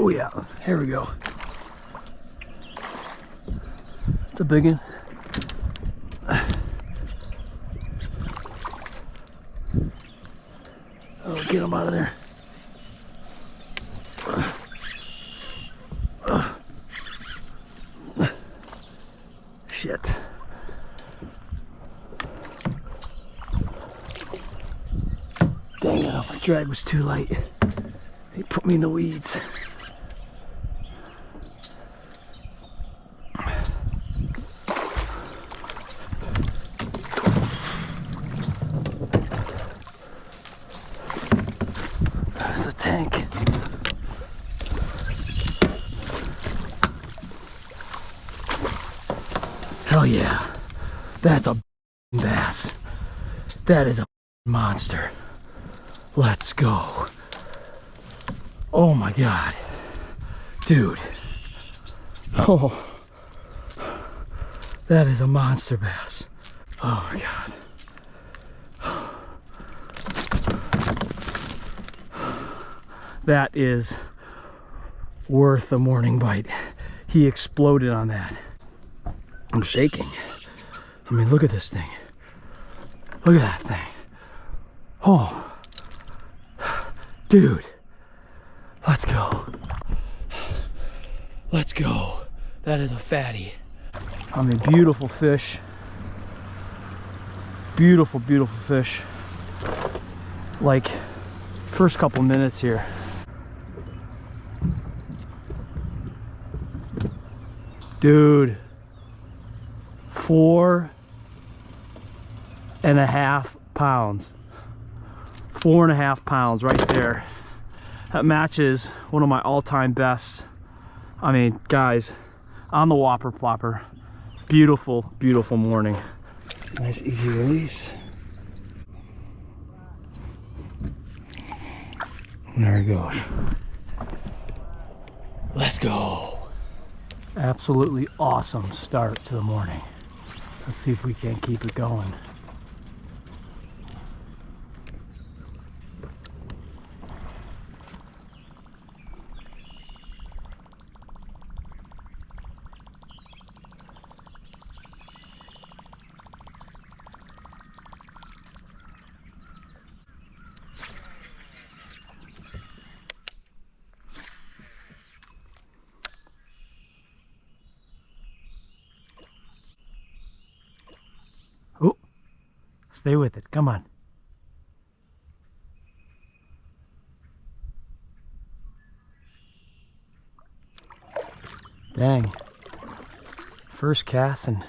Oh yeah, here we go. It's a big one. Oh, get him out of there. Shit. Dang it, my drag was too light. He put me in the weeds. There's a tank. Hell yeah. That's a bass. That is a monster. Let's go. Oh my God. Dude. Oh. That is a monster bass. Oh my God. That is worth a morning bite. He exploded on that. I'm shaking. I mean, look at this thing. Look at that thing. Oh. Dude. Let's go. Let's go. That is a fatty. I mean, beautiful fish. Beautiful, beautiful fish. Like, first couple minutes here. Dude. 4.5 pounds. 4.5 pounds right there. That matches one of my all-time bests. I mean, guys, on the whopper plopper. Beautiful, beautiful morning. Nice easy release. There he goes. Let's go. Absolutely awesome start to the morning. Let's see if we can't keep it going. Oh, stay with it. Come on. Dang. First cast and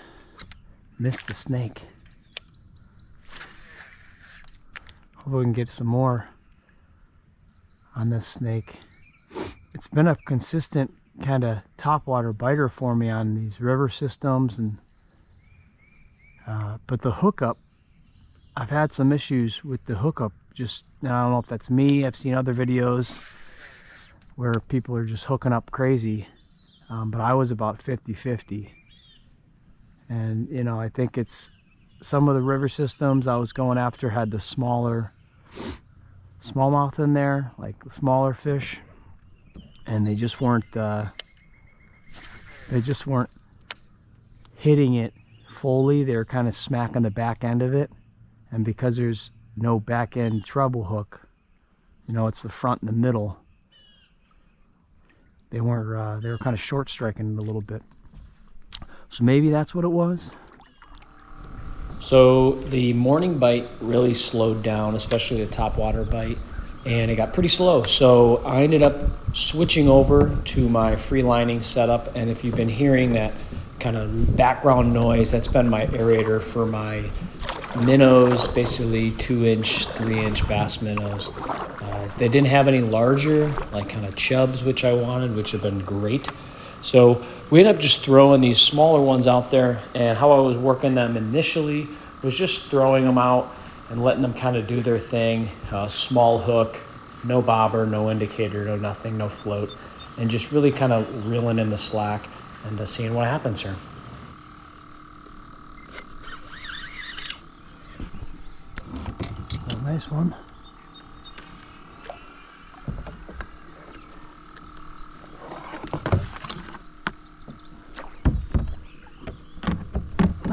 missed the snake. Hope we can get some more on this snake. It's been a consistent kind of topwater biter for me on these river systems, and but the hookup, I've had some issues with the hookup. Just, I don't know if that's me. I've seen other videos where people are just hooking up crazy, but I was about 50-50. And you know, I think it's some of the river systems I was going after had the smaller smallmouth in there, like the smaller fish, and they just weren't hitting it fully. They were kind of smacking the back end of it, and because there's no back end treble hook, you know, it's the front and the middle, they weren't they were kind of short striking it a little bit. So maybe that's what it was. So the morning bite really slowed down, especially the topwater bite, and it got pretty slow. So I ended up switching over to my free lining setup, and if you've been hearing that kind of background noise, that's been my aerator for my minnows, basically 2-inch, 3-inch bass minnows. They didn't have any larger, like kind of chubs, which I wanted, which have been great. So we ended up just throwing these smaller ones out there, and how I was working them initially was just throwing them out and letting them kind of do their thing. Small hook, no bobber, no indicator, no nothing, no float, and just really kind of reeling in the slack and seeing what happens here. A nice one.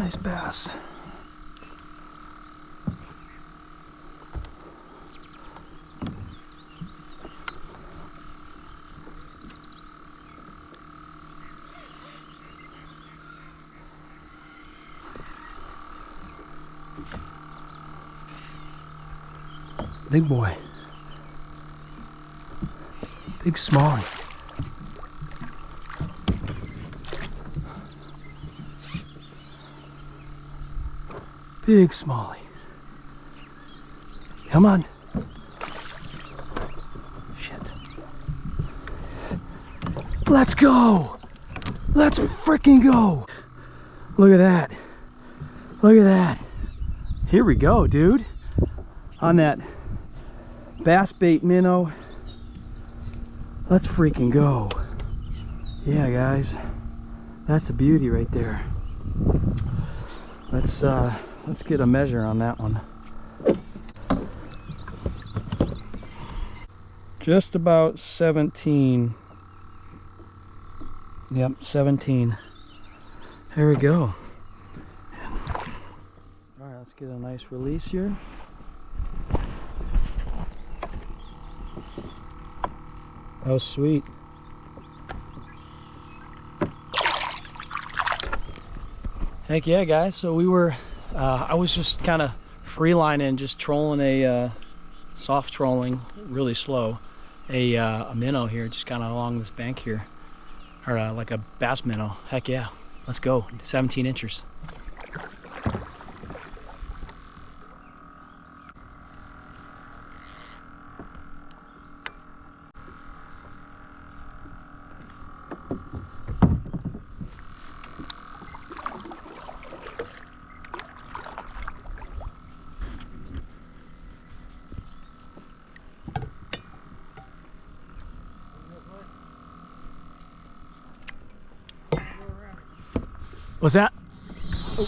Nice bass. Big boy. Big smallie. Big smallie. Come on. Shit. Let's go. Let's freaking go. Look at that. Look at that. Here we go, dude. On that bass bait minnow. Let's freaking go. Yeah, guys. That's a beauty right there. Let's get a measure on that one. Just about 17. Yep, 17. There we go. All right, let's get a nice release here. That was sweet. Heck yeah, guys. So we were, I was just kind of free lining, just trolling a soft trolling, really slow, a minnow here, just kind of along this bank here, or like a bass minnow. Heck yeah, let's go. 17 inches. What's that? Oh.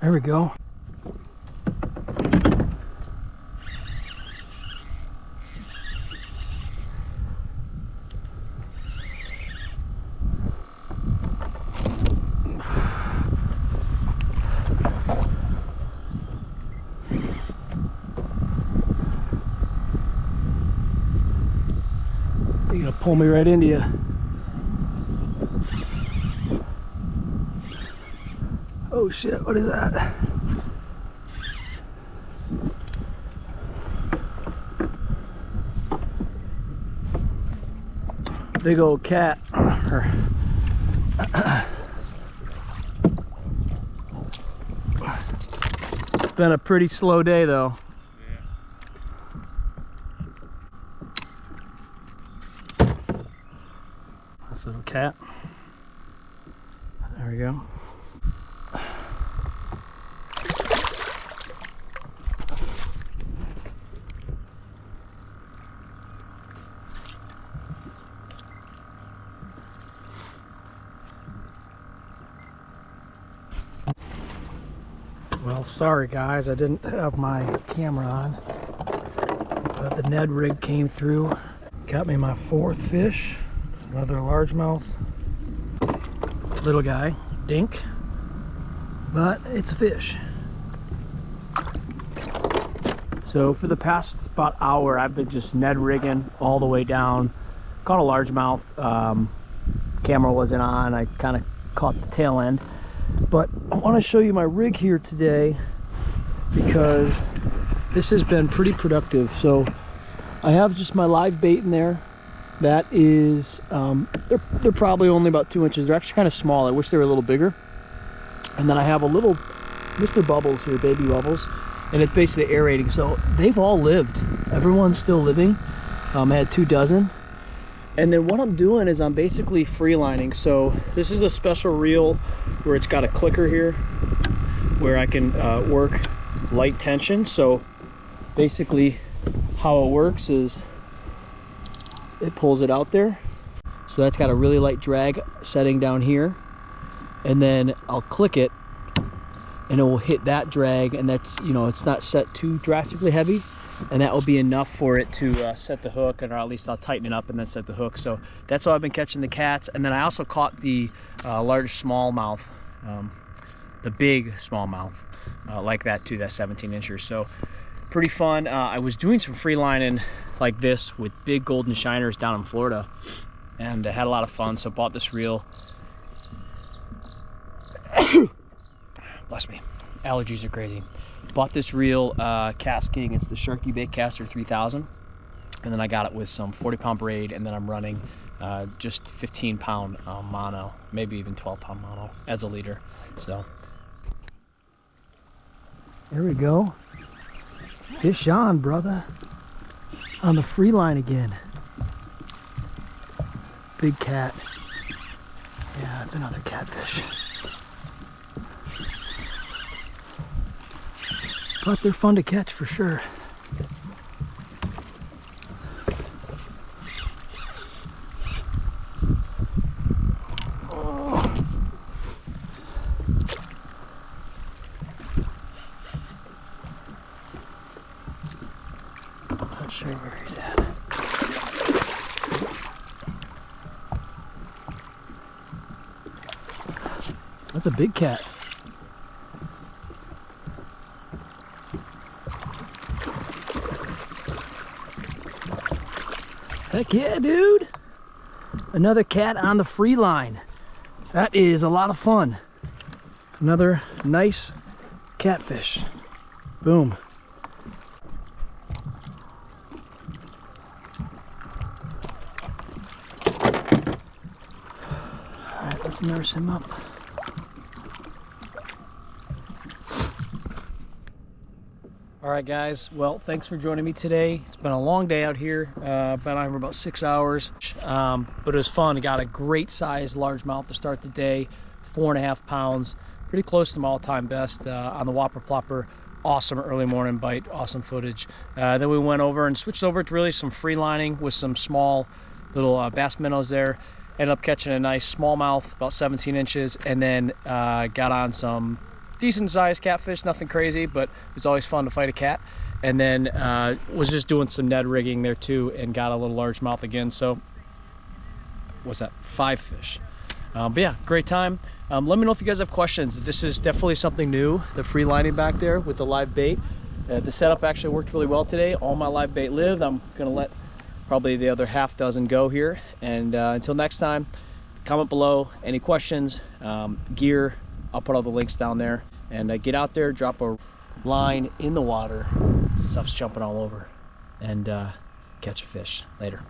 There we go. You're gonna pull me right into you. Oh shit, what is that? Big old cat. It's been a pretty slow day though. Little cat. There we go. Well, sorry guys, I didn't have my camera on, but the Ned rig came through. Got me my 4th fish. Another largemouth, little guy, dink, but it's a fish. So for the past about hour, I've been just Ned rigging all the way down. Caught a largemouth. Camera wasn't on. I kind of caught the tail end. But I want to show you my rig here today because this has been pretty productive. So I have just my live bait in there. That is, they're probably only about 2 inches. They're actually kind of small. I wish they were a little bigger. And then I have a little Mr. Bubbles here, baby bubbles, and it's basically aerating. So they've all lived. Everyone's still living. I had 2 dozen. And then what I'm doing is I'm basically free lining. So this is a special reel where it's got a clicker here where I can work light tension. So basically how it works is it pulls it out there. So that's got a really light drag setting down here, and then I'll click it and it will hit that drag, and that's, you know, it's not set too drastically heavy, and that will be enough for it to set the hook, or at least I'll tighten it up and then set the hook. So that's how I've been catching the cats. And then I also caught the large smallmouth, the big smallmouth, like that too, that 17 incher. So pretty fun. I was doing some free lining like this with big golden shiners down in Florida, and I had a lot of fun. So bought this reel. Bless me, allergies are crazy. Bought this reel casting. It's the Sharky Bait Caster 3000, and then I got it with some 40-pound braid, and then I'm running just 15-pound mono, maybe even 12-pound mono as a leader. So there we go. Fish on, brother. On the free line again. Big cat. Yeah, it's another catfish. But they're fun to catch for sure. Not sure where he's at. That's a big cat. Heck yeah, dude. Another cat on the free line. That is a lot of fun. Another nice catfish. Boom. All right, let's nurse him up. All right, guys. Well, thanks for joining me today. It's been a long day out here. Been on for about 6 hours, but it was fun. I got a great size largemouth to start the day, 4.5 pounds, pretty close to my all-time best on the whopper plopper. Awesome early morning bite, awesome footage. Then we went over and switched over to really some free lining with some small little bass minnows there. Ended up catching a nice smallmouth, about 17 inches, and then got on some decent sized catfish, nothing crazy, but it was always fun to fight a cat. And then was just doing some Ned rigging there too, and got a little largemouth again. So what's that, 5 fish. But yeah, great time. Let me know if you guys have questions. This is definitely something new, the free lining back there with the live bait. The setup actually worked really well today. All my live bait lived. I'm gonna let probably the other half dozen go here. And until next time, comment below any questions, gear. I'll put all the links down there, and get out there, drop a line in the water, stuff's jumping all over, and catch a fish. Later.